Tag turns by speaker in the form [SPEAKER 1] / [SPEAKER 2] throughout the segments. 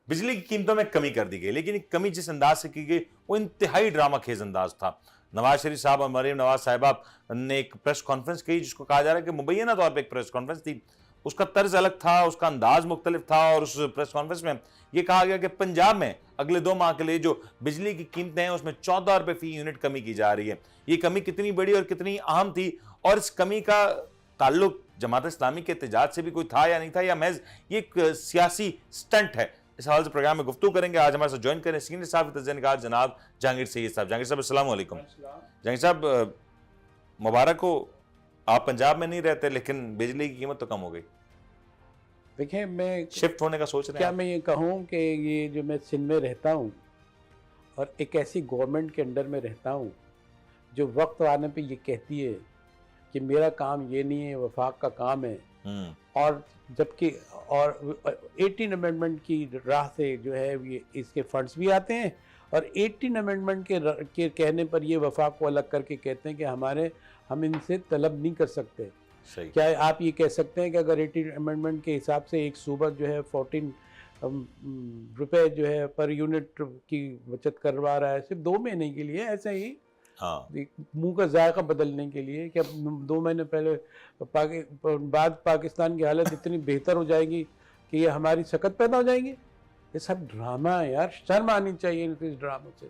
[SPEAKER 1] बिजली की कीमतों में कमी कर दी गई, लेकिन कमी जिस अंदाज से की गई वो इंतहाई ड्रामा खेज अंदाज था। नवाज शरीफ साहब और मरीम नवाज साहिबा ने एक प्रेस कॉन्फ्रेंस की जिसको कहा जा रहा है कि मुबैना तौर पर एक प्रेस कॉन्फ्रेंस थी, उसका तर्ज अलग था, उसका अंदाज मुख्तलिफ था। और उस प्रेस कॉन्फ्रेंस में यह कहा गया कि पंजाब में अगले 2 माह के लिए जो बिजली की कीमतें हैं उसमें 14 रुपए फी यूनिट कमी की जा रही है। ये कमी कितनी बड़ी और कितनी अहम थी, और इस कमी का ताल्लुक जमात इस्लामी के एहतजाज से भी कोई था या नहीं था, या महज ये एक सियासी स्टंट है? इस हवाले से प्रोग्राम में गुफ्तगू करेंगे। आज हमारे साथ ज्वाइन करें सीनियर साहब तजज़ियाकार जनाब जहांगीर सैयद साहब। जहांगीर साहब अस्सलाम वालेकुम। जहांगीर साहब मुबारक हो, आप पंजाब में नहीं रहते लेकिन बिजली की कीमत तो कम हो गई।
[SPEAKER 2] देखिए, मैं
[SPEAKER 1] शिफ्ट होने का सोच रहे हैं
[SPEAKER 2] क्या
[SPEAKER 1] आप?
[SPEAKER 2] मैं ये कहूँ कि ये जो मैं सिंध में रहता हूँ और एक ऐसी गवर्नमेंट के अंडर में रहता हूँ जो वक्त आने पे ये कहती है कि मेरा काम ये नहीं है, वफाक का काम है, और जबकि और 18 अमेंडमेंट की राह से जो है ये इसके फंड्स भी आते हैं, और 18 अमेंडमेंट के कहने पर ये वफाक को अलग करके कहते हैं कि हम इनसे तलब नहीं कर सकते।
[SPEAKER 1] सही।
[SPEAKER 2] क्या आप ये कह सकते हैं कि अगर 18 अमेंडमेंट के हिसाब से एक सूबा जो है 14 रुपए जो है पर यूनिट की बचत करवा रहा है सिर्फ 2 महीने के लिए, ऐसे ही
[SPEAKER 1] हाँ।
[SPEAKER 2] मुंह का जायका बदलने के लिए, कि अब 2 महीने पहले बाद पाकिस्तान की हालत इतनी बेहतर हो जाएगी कि ये हमारी सकत पैदा हो जाएगी। ये सब ड्रामा है यार, शर्म आनी चाहिए इस ड्रामों से।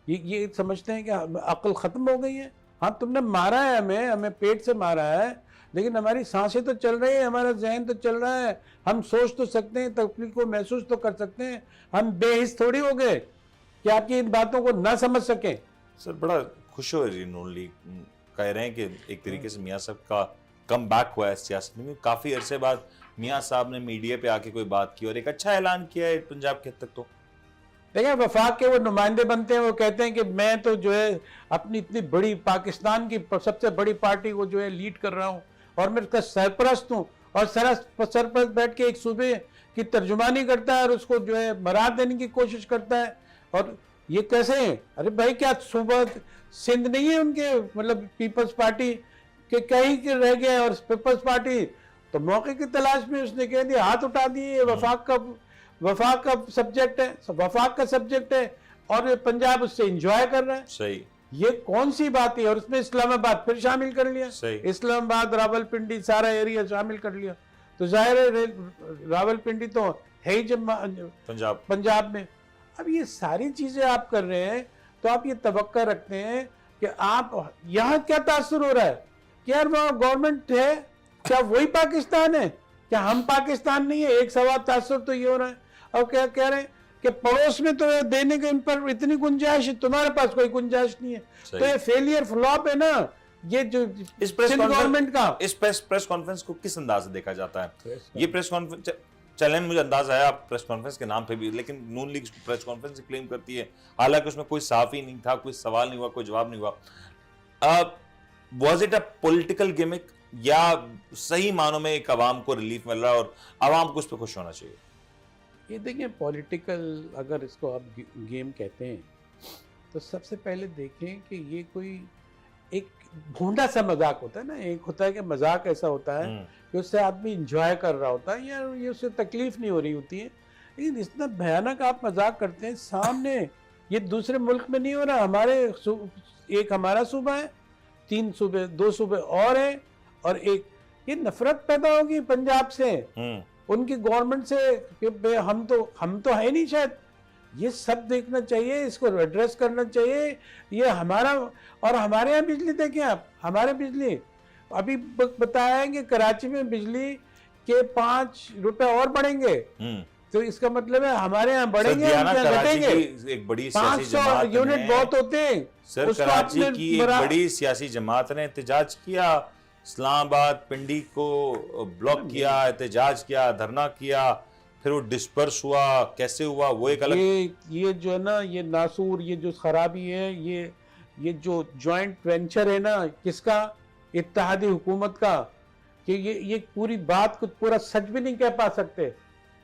[SPEAKER 2] ये समझते हैं कि अक्ल ख़त्म हो गई है। हाँ, तुमने मारा है, हमें पेट से मारा है, लेकिन हमारी सांसें तो चल रही है, हमारा जहन तो चल रहा है, हम सोच तो सकते हैं, तकलीफ को महसूस तो कर सकते हैं। हम बेहिस थोड़ी हो गए कि आपकी इन बातों को ना समझ सकें।
[SPEAKER 1] सर बड़ा खुश हो रही नून लीग कह रहे हैं कि एक तरीके से मियाँ साहब का कम बैक हुआ है सियासत में। काफी अरसे बाद मियाँ साहब ने मीडिया पे आके कोई बात की और एक अच्छा ऐलान किया है पंजाब के हद तक। तो
[SPEAKER 2] देखिए, वफाक के वो नुमाइंदे बनते हैं, वो कहते हैं कि मैं तो जो है अपनी इतनी बड़ी पाकिस्तान की सबसे बड़ी पार्टी को जो है लीड कर रहा हूँ और मैं उसका सरपरस्त हूँ, और सरपरस्त बैठ के एक सूबे की तर्जुमानी करता है और उसको जो है मराद देने की कोशिश करता है। और ये कैसे है? अरे भाई, क्या सूबा सिंध नहीं है उनके, मतलब पीपल्स पार्टी के कहीं के रह गए, और पीपल्स पार्टी तो मौके की तलाश में उसने कह दिया, हाथ उठा दिए। वफाक का सब्जेक्ट है, वफाक का सब्जेक्ट है, और पंजाब उससे एंजॉय कर रहा है।
[SPEAKER 1] सही।
[SPEAKER 2] ये कौन सी बात है? और उसमें इस्लामाबाद फिर शामिल कर लिया।
[SPEAKER 1] सही।
[SPEAKER 2] इस्लामाबाद, रावलपिंडी, सारा एरिया शामिल कर लिया। तो जाहिर है रावलपिंडी तो है ही जब पंजाब में। अब ये सारी चीजें आप कर रहे हैं, तो आप ये तवक्का रखते हैं कि आप यहाँ क्या तासुर हो रहा है कि यार वहाँ गवर्नमेंट है, क्या वही पाकिस्तान है? क्या हम पाकिस्तान नहीं है? एक सवाल तासुर तो ये हो रहा है। और क्या कह रहे हैं कि पड़ोस में तो देने के इन पर इतनी गुंजाइश है, तुम्हारे पास कोई गुंजाइश नहीं है। तो ये फेलियर फ्लॉप है ना, ये जो
[SPEAKER 1] इस प्रेस
[SPEAKER 2] गवर्नमेंट का।
[SPEAKER 1] इस प्रेस कॉन्फ्रेंस को किस अंदाज से देखा जाता है? ये प्रेस कॉन्फ्रेंस चलें, मुझे अंदाजा है आप प्रेस कॉन्फ्रेंस के नाम पे भी, लेकिन नून लीग प्रेस कॉन्फ्रेंस क्लेम करती है, हालांकि उसमें कोई साफी नहीं था, कोई सवाल नहीं हुआ, कोई जवाब नहीं हुआ। Was it a political gimmick, या सही मानों में एक आवाम को रिलीफ मिल रहा है और आवाम को उस पर खुश होना चाहिए?
[SPEAKER 2] ये देखिए, पॉलिटिकल अगर इसको आप गेम कहते हैं, तो सबसे पहले देखें कि ये कोई एक भोंडा सा मजाक होता है ना। एक होता है कि मजाक ऐसा होता है कि उससे आदमी इंजॉय कर रहा होता है, या ये उससे तकलीफ नहीं हो रही होती है। लेकिन इतना भयानक आप मजाक करते हैं सामने, ये दूसरे मुल्क में नहीं हो रहा। एक हमारा सूबा है, 3 सूबे, 2 सूबे और हैं, और एक ये नफरत पैदा होगी पंजाब से, उनकी गवर्नमेंट से कि हम तो है नहीं शायद। ये सब देखना चाहिए, इसको एड्रेस करना चाहिए। ये हमारा, और हमारे यहाँ बिजली देखें आप, हमारे बिजली अभी बताया है कि कराची में बिजली के 5 रुपए और बढ़ेंगे। तो इसका मतलब है हमारे यहाँ बढ़ेंगे, घटेंगे।
[SPEAKER 1] एक बड़ी
[SPEAKER 2] 500 यूनिट बहुत होते हैं।
[SPEAKER 1] सर, कराची की एक बड़ी सियासी जमात ने एहतजाज किया, इस्लामाबाद पिंडी को ब्लॉक किया, एहतजाज किया, धरना किया, फिर वो डिस्पर्स हुआ। कैसे हुआ वो एक अलग,
[SPEAKER 2] ये जो है ना, ये नासूर, ये जो खराबी है, ये जो जॉइंट वेंचर है ना, किसका? इत्तेहादी हुकूमत का। कि ये पूरी बात को पूरा सच भी नहीं कह पा सकते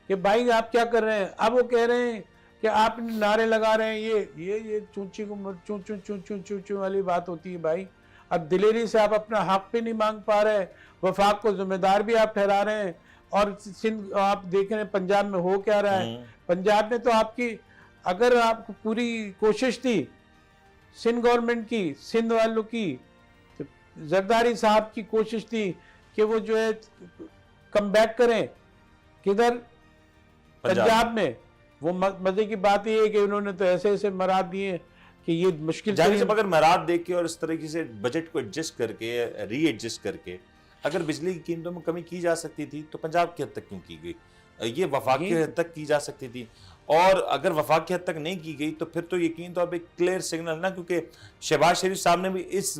[SPEAKER 2] कि भाई आप क्या कर रहे हैं। अब वो कह रहे हैं कि आप नारे लगा रहे हैं, ये चूंची को चू चू चू चू चू चू वाली बात होती है भाई। अब दिलेरी से आप अपना हक भी नहीं मांग पा रहे, वफाक को जिम्मेदार भी आप ठहरा रहे हैं, और सिंध आप देख रहे हैं पंजाब में हो क्या रहा है। पंजाब में तो आपकी अगर आपको पूरी कोशिश थी सिंध गवर्नमेंट की, सिंध वालों की, तो जरदारी साहब की कोशिश थी कि वो जो है कम बैक करें किधर, पंजाब में। वो मजे की बात ये है कि उन्होंने तो ऐसे ऐसे मरा दिए कि ये मुश्किल
[SPEAKER 1] जाहिर से अगर मराद देख के और इस तरीके से बजट को एडजस्ट करके, री एडजस्ट करके अगर बिजली की कीमतों में कमी की जा सकती थी तो पंजाब की हद तक क्यों की गई? ये वफाक की हद तक की जा सकती थी। और अगर वफाक की हद तक नहीं की गई तो फिर तो यकीन तौर पे क्लियर सिग्नल ना, क्योंकि शहबाज शरीफ साहब ने भी इस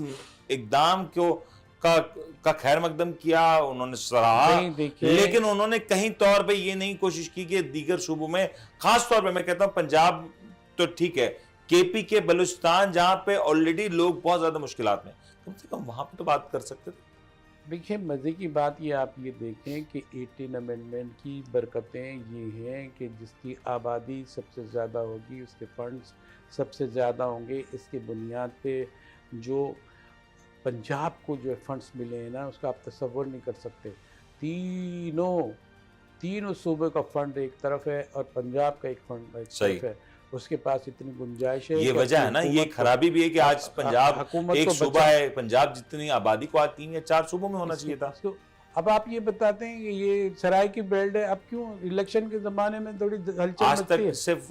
[SPEAKER 1] इकदाम को का खैर मकदम किया, उन्होंने सराहा, लेकिन उन्होंने कहीं तौर पे ये नहीं कोशिश की कि दीगर सूबों में, खास तौर पे मैं कहता हूं पंजाब तो ठीक है, केपी के बलूचिस्तान जहां पे ऑलरेडी लोग बहुत ज्यादा मुश्किलात में, कम से कम वहां पे तो बात कर सकते थे।
[SPEAKER 2] देखिए मज़े की बात ये आप ये देखें कि 18 अमेंडमेंट की बरकतें ये हैं कि जिसकी आबादी सबसे ज़्यादा होगी उसके फंड्स सबसे ज़्यादा होंगे। इसके बुनियाद पे जो पंजाब को जो फंड्स मिले हैं ना, उसका आप तसव्वुर नहीं कर सकते। तीनों सूबे का फंड एक तरफ है और पंजाब का एक फंड एक तरफ है। उसके पास इतनी गुंजाइश है।
[SPEAKER 1] ये वजह है ना, ये खराबी भी है कि आज पंजाब एक सूबा है, पंजाब जितनी आबादी को आज 3 या 4 सूबों में होना चाहिए था।
[SPEAKER 2] अब आप ये बताते हैं कि ये सराय की बेल्ट है, अब क्यों इलेक्शन के जमाने में थोड़ी हलचल
[SPEAKER 1] आज तक सिर्फ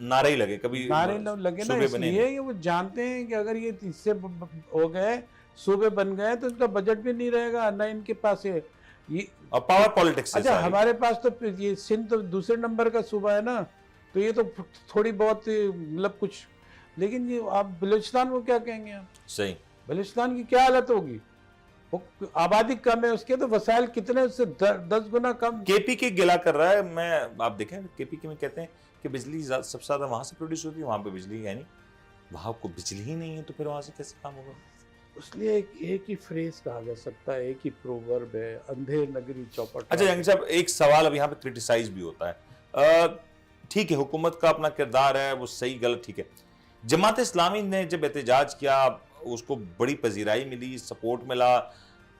[SPEAKER 1] नारे ही लगे, कभी
[SPEAKER 2] नारे लगे ना, इसलिए वो जानते हैं कि अगर ये इससे हो गए, सूबे बन गए तो इनका बजट भी नहीं रहेगा ना इनके पास है ये,
[SPEAKER 1] और पावर पॉलिटिक्स।
[SPEAKER 2] अच्छा हमारे पास तो ये सिंध तो दूसरे नंबर का सूबा है ना, तो ये तो थोड़ी बहुत मतलब कुछ, लेकिन ये आप बलूचिस्तान को क्या कहेंगे आप?
[SPEAKER 1] सही,
[SPEAKER 2] बलूचिस्तान की क्या हालत होगी? आबादी कम है उसके, तो वसाइल कितने, उससे 10 गुना कम।
[SPEAKER 1] केपी के गिला कर रहा है। मैं आप देखें केपी के में कहते हैं कि बिजली सबसे ज्यादा वहां से प्रोड्यूस होती है, वहां पे बिजली है नहीं, वहां को बिजली ही नहीं है, तो फिर वहां से कैसे काम होगा?
[SPEAKER 2] इसलिए एक ही फ्रेज कहा जा सकता है, एक ही प्रोवर्ब है, अंधेर नगरी चौपट।
[SPEAKER 1] अच्छा जंग साहब, एक सवाल अब यहाँ पे क्रिटिसाइज भी होता है, ठीक है हुकूमत का अपना किरदार है, वो सही गलत ठीक है। जमात इस्लामी ने जब एहतजाज किया उसको बड़ी पजीराई मिली, सपोर्ट मिला,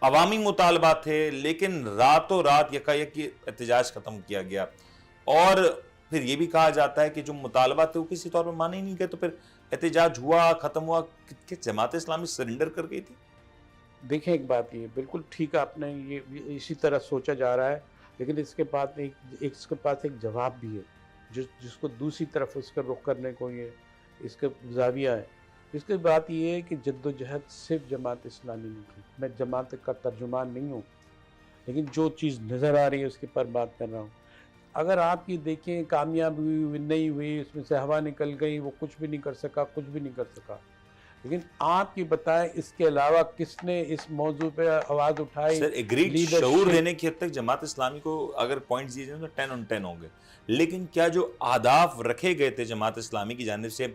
[SPEAKER 1] अवामी मुतालबा थे, लेकिन रातों रात यकायक एहतजाज खत्म किया गया। और फिर ये भी कहा जाता है कि जो मुतालबा थे वो किसी तौर पर माने ही नहीं गए, तो फिर एहतजाज हुआ, खत्म हुआ कि जमात इस्लामी सरेंडर कर गई थी।
[SPEAKER 2] देखें एक बात ये बिल्कुल ठीक है, आपने ये इसी तरह सोचा जा रहा है, लेकिन इसके बाद इसके पास एक जवाब भी है जिसको दूसरी तरफ उसका रुख करने को ये इसका जाविया है। इसकी बात ये है कि जद्दोजहद सिर्फ जमात इस्लामी नहीं की, मैं जमात का तर्जुमान नहीं हूँ, लेकिन जो चीज़ नज़र आ रही है उसके पर बात कर रहा हूँ। अगर आप ये देखें कामयाब हुई नहीं हुई, उसमें से हवा निकल गई, वो कुछ भी नहीं कर सका, कुछ भी नहीं कर सका, लेकिन आप ये बताएं इसके अलावा किसने इस मौजू पे आवाज उठाई?
[SPEAKER 1] सर एग्रीड, शऊर देने की हद तक जमात इस्लामी को अगर पॉइंट्स दिए जाए तो 10 on 10 होंगे, लेकिन क्या जो आदाफ रखे गए थे जमात इस्लामी की जानिब से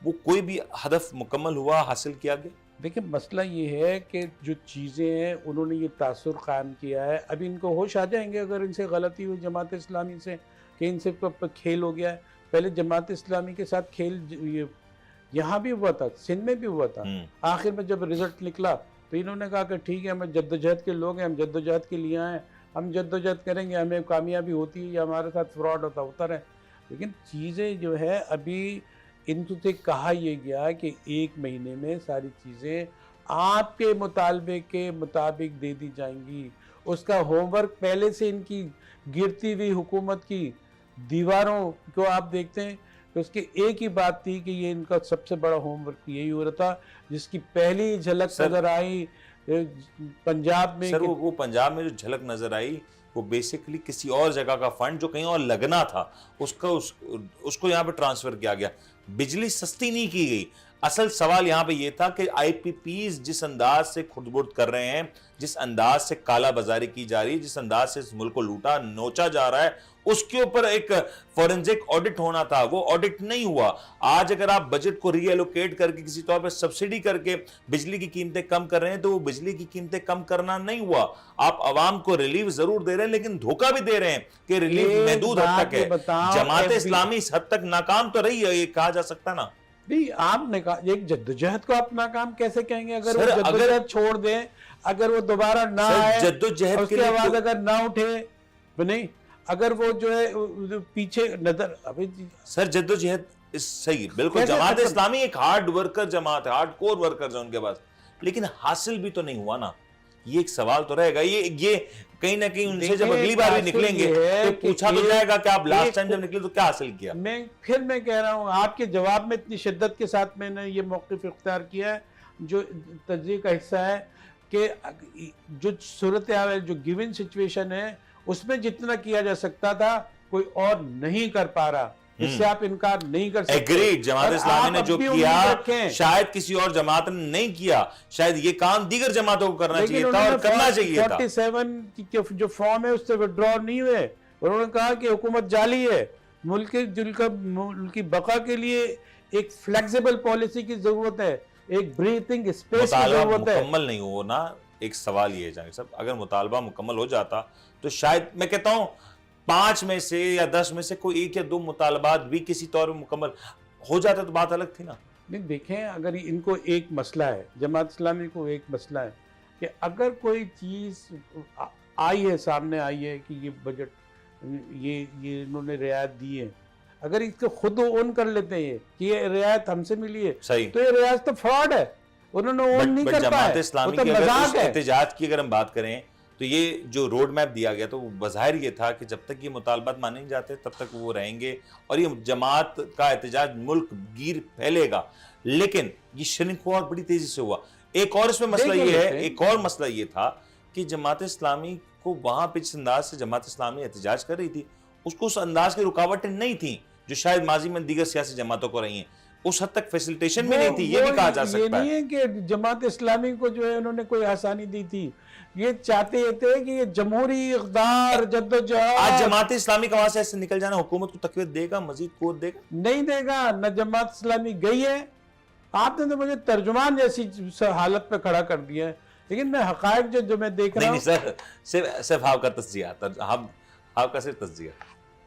[SPEAKER 1] वो कोई भी हदफ मुकम्मल हुआ, हासिल किया गया? देखिए
[SPEAKER 2] मसला ये है कि जो चीज़ें हैं उन्होंने ये तासुर कायम किया है, अभी इनको होश आ जाएंगे अगर इनसे गलती हुई जमात इस्लामी से कि इनसे खेल हो गया है। पहले जमात इस्लामी के साथ खेल यहाँ भी हुआ था, सिंध में भी हुआ था। आखिर में जब रिजल्ट निकला तो इन्होंने कहा कि ठीक है हम जद्दोजहद के लोग हैं, हम जद्दोजहद के लिए आए, हम जद्दोजहद करेंगे, हमें कामयाबी होती है या हमारे साथ फ्रॉड होता रहे। लेकिन चीज़ें जो है अभी इनको से कहा यह गया कि 1 महीने में सारी चीज़ें आपके मुतालबे के मुताबिक दे दी जाएंगी। उसका होमवर्क पहले से इनकी गिरती हुई हुकूमत की दीवारों को आप देखते हैं तो उसकी एक ही बात थी कि ये इनका सबसे बड़ा होमवर्क यही हो रहा था, जिसकी पहली झलक नजर आई पंजाब में।
[SPEAKER 1] सर वो पंजाब में जो झलक नजर आई वो बेसिकली किसी और जगह का फंड जो कहीं और लगना था उसको यहाँ पे ट्रांसफर किया गया। बिजली सस्ती नहीं की गई। असल सवाल यहाँ पे ये था कि आईपीपीज जिस अंदाज से खुदबुर्द कर रहे हैं, जिस अंदाज से काला बाजारी की जा रही है, जिस अंदाज से इस मुल्क को लूटा नोचा जा रहा है, उसके ऊपर एक फॉरेंसिक ऑडिट होना था, वो ऑडिट नहीं हुआ। आज अगर आप बजट को रीएलोकेट करके किसी तौर पर सब्सिडी करके बिजली की कीमतें कम कर रहे हैं तो वो बिजली की कीमतें कम करना नहीं हुआ। आप आवाम को रिलीफ जरूर दे रहे हैं लेकिन धोखा भी दे रहे हैं कि रिलीफ महदूद हद तक है। जमात इस्लामी इस हद तक नाकाम तो रही है, ये कहा जा सकता ना।
[SPEAKER 2] नहीं, आपने कहा एक जद्दोजहद को आप नाकाम कैसे कहेंगे? अगर वो जद्दोजहद छोड़ दें, अगर वो दोबारा ना आए,
[SPEAKER 1] जद्दोजहद
[SPEAKER 2] उसकी आवाज अगर ना उठे नहीं, अगर वो जो है जो पीछे नजर अभी
[SPEAKER 1] सर जद्दोजहद सही, बिल्कुल।
[SPEAKER 2] कैसे
[SPEAKER 1] जमात
[SPEAKER 2] खत्म?
[SPEAKER 1] इस्लामी एक हार्ड वर्कर जमात है, हार्ड कोर वर्कर्स है उनके पास, लेकिन हासिल भी तो नहीं हुआ ना। ये एक सवाल तो रहेगा। ये कहीं ना कहीं उनसे जब
[SPEAKER 2] देखिए,
[SPEAKER 1] अगली बार भी
[SPEAKER 2] हासिल
[SPEAKER 1] निकलेंगे
[SPEAKER 2] ये है
[SPEAKER 1] तो
[SPEAKER 2] कि
[SPEAKER 1] पूछा तो
[SPEAKER 2] एक-
[SPEAKER 1] जाएगा कि आप लास्ट
[SPEAKER 2] एक-
[SPEAKER 1] टाइम जब निकले तो क्या हासिल किया।
[SPEAKER 2] मैं कह रहा हूँ, आपके जवाब में इतनी शिद्दत के साथ मैंने ये मौक़िफ़ इख्तियार किया है जो तज्ज़िये का हिस्सा है कि जो सूरत हाल है, जो गिवन सिचुएशन है, उसमें जितना किया जा सकता था कोई और नहीं कर पा रहा, इससे आप इनकार नहीं कर सकते।
[SPEAKER 1] एग्रीड, जमात
[SPEAKER 2] और
[SPEAKER 1] इस्लामी
[SPEAKER 2] आप
[SPEAKER 1] ने
[SPEAKER 2] अब
[SPEAKER 1] जो
[SPEAKER 2] भी
[SPEAKER 1] किया
[SPEAKER 2] उम्मीद रखें।
[SPEAKER 1] शायद किसी और जमात ने नहीं किया, शायद ये काम दीगर जमातों को करना
[SPEAKER 2] लेकिन
[SPEAKER 1] चाहिए था और
[SPEAKER 2] उन्होंने
[SPEAKER 1] करना चाहिए था।
[SPEAKER 2] 47 के जो फॉर्म है उससे विड्रॉ नहीं हुए। उन्होंने कहा कि हुकूमत जाली है, मुल्क की बका के लिए एक फ्लेक्सिबल पॉलिसी की जरूरत है, एक ब्रीथिंग स्पेस की
[SPEAKER 1] मुतालबा
[SPEAKER 2] जरूरत है।
[SPEAKER 1] मुकम्मल नहीं हो ना, एक सवाल ये है जानी साहब, अगर मुतालबा मुकम्मल हो जाता तो शायद मैं कहता हूं 5 में से या 10 में से कोई 1 या 2 मुतालबात भी किसी तौर पर मुकम्मल हो जाता तो बात अलग थी ना।
[SPEAKER 2] नहीं, देखें, अगर इनको एक मसला है, जमात इस्लामी को एक मसला है कि अगर कोई चीज़ आई है, सामने आई है कि ये बजट ये इन्होंने रियायत दी है, अगर इसको खुद ओन कर लेते हैं कि ये रियायत हमसे मिली है,
[SPEAKER 1] सही,
[SPEAKER 2] तो ये रियायत तो फ्रॉड है, उन्होंने ओन नहीं कर
[SPEAKER 1] जमात
[SPEAKER 2] पाए,
[SPEAKER 1] इस्लामी
[SPEAKER 2] वो
[SPEAKER 1] की
[SPEAKER 2] तो
[SPEAKER 1] अगर
[SPEAKER 2] मजाक
[SPEAKER 1] उस
[SPEAKER 2] है।
[SPEAKER 1] एहतजाज की अगर हम बात करें तो ये जो रोड मैप दिया गया तो बज़ाहिर ये था कि जब तक ये मुतालबात माने नहीं जाते तब तक वो रहेंगे और ये जमात का एहतजाज मुल्क गिर फैलेगा, लेकिन ये श्रिंक हुआ और बड़ी तेजी से हुआ। एक और इसमें मसला ये है, एक और मसला ये था कि जमात इस्लामी को वहां पे जिस अंदाज से जमात इस्लामी एहतजाज कर रही थी उसको उस अंदाज की रुकावटें नहीं थी जो शायद माजी में दीगर सियासी जमातों को रही हैं, उस हद तक फैसिलिटेशन भी नहीं थी, ये भी कहा जा
[SPEAKER 2] ये
[SPEAKER 1] सकता
[SPEAKER 2] नहीं
[SPEAKER 1] है।
[SPEAKER 2] है कि जमात इस्लामी को जो है उन्होंने कोई आसानी दी थी, ये चाहते थे कि ये जमहूरी इक़्तिदार
[SPEAKER 1] आज
[SPEAKER 2] जद्दोजहद
[SPEAKER 1] जमात इस्लामी का वहां से ऐसे निकल जाना हुकूमत को तकवीत देगा, मजीद कुव्वत देगा?
[SPEAKER 2] नहीं देगा। न जमात इस्लामी गई है, आपने तो मुझे तर्जुमान जैसी हालत पे खड़ा कर दिया है, लेकिन मैं हकायक जो मैं देख रहा
[SPEAKER 1] नहीं
[SPEAKER 2] हूँ।
[SPEAKER 1] सर, सिर्फ आपका तज्जिया, आपका सिर्फ तज्जिया।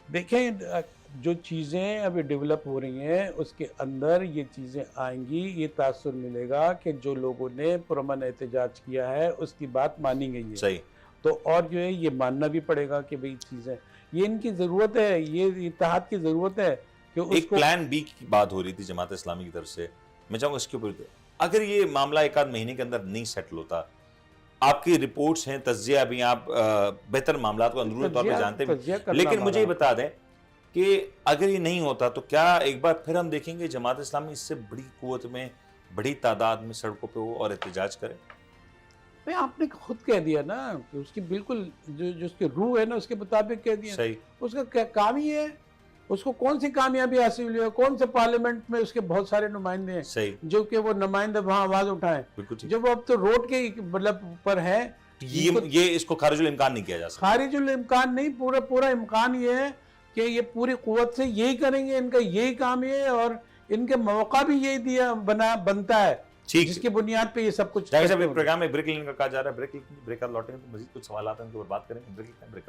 [SPEAKER 2] देखें, जो चीज़ें अभी डेवलप हो रही हैं उसके अंदर ये चीज़ें आएंगी, ये तासुर मिलेगा कि जो लोगों ने पुरअमन एहतजाज किया है उसकी बात मानी गई है,
[SPEAKER 1] सही,
[SPEAKER 2] तो और जो है ये मानना भी पड़ेगा कि भाई चीज़ें ये इनकी ज़रूरत है, ये इत्तेहाद की ज़रूरत है कि
[SPEAKER 1] एक
[SPEAKER 2] उसको
[SPEAKER 1] प्लान बी की बात हो रही थी जमात इस्लामी की तरफ से, मैं चाहूंगा इसके ऊपर अगर ये मामला एक आध महीने के अंदर नहीं सेटल होता, आपकी रिपोर्ट्स हैं, तज्जिया भी, आप बेहतर मामला को अंदरूनी तौर पर जानते
[SPEAKER 2] तज्जिया
[SPEAKER 1] हैं,
[SPEAKER 2] करना
[SPEAKER 1] लेकिन मुझे ये
[SPEAKER 2] हमारा-
[SPEAKER 1] बता दें कि अगर ये नहीं होता तो क्या एक बार फिर हम देखेंगे जमात इस्लामी इससे बड़ी कुव्वत में, बड़ी तादाद में सड़कों पे हो और एहतजाज करे?
[SPEAKER 2] भाई आपने खुद कह दिया ना कि उसकी बिल्कुल जो उसकी रूह है ना उसके मुताबिक कह दिया।
[SPEAKER 1] सही,
[SPEAKER 2] उसका क्या काम ही है, उसको कौन सी कामयाबी हासिल हुई है, कौन से पार्लियामेंट में उसके बहुत सारे नुमाइंदे हैं
[SPEAKER 1] सही,
[SPEAKER 2] जो कि वो नुमाइंदे वहाँ आवाज उठाएं,
[SPEAKER 1] बिल्कुल ठीक।
[SPEAKER 2] जब वो अब तो रोड के मतलब ऊपर है।
[SPEAKER 1] ये इसको खारिजुल इम्कान नहीं किया जा सकता।
[SPEAKER 2] खारिजुल इम्कान नहीं, पूरा पूरा इम्कान ये है कि ये पूरी कुव्वत से यही करेंगे, इनका यही काम ये है और इनके मौका भी यही बनता है
[SPEAKER 1] ठीक,
[SPEAKER 2] जिसकी बुनियाद पे ये सब कुछ
[SPEAKER 1] जाहिर साहब,
[SPEAKER 2] करते
[SPEAKER 1] एक
[SPEAKER 2] होंगे।
[SPEAKER 1] प्रोग्राम में ब्रेक लेने का कहा जा रहा है, ब्रेक लौटेंगे तो मजीद कुछ सवाल आते हैं उनके ऊपर बात करेंगे। ब्रेक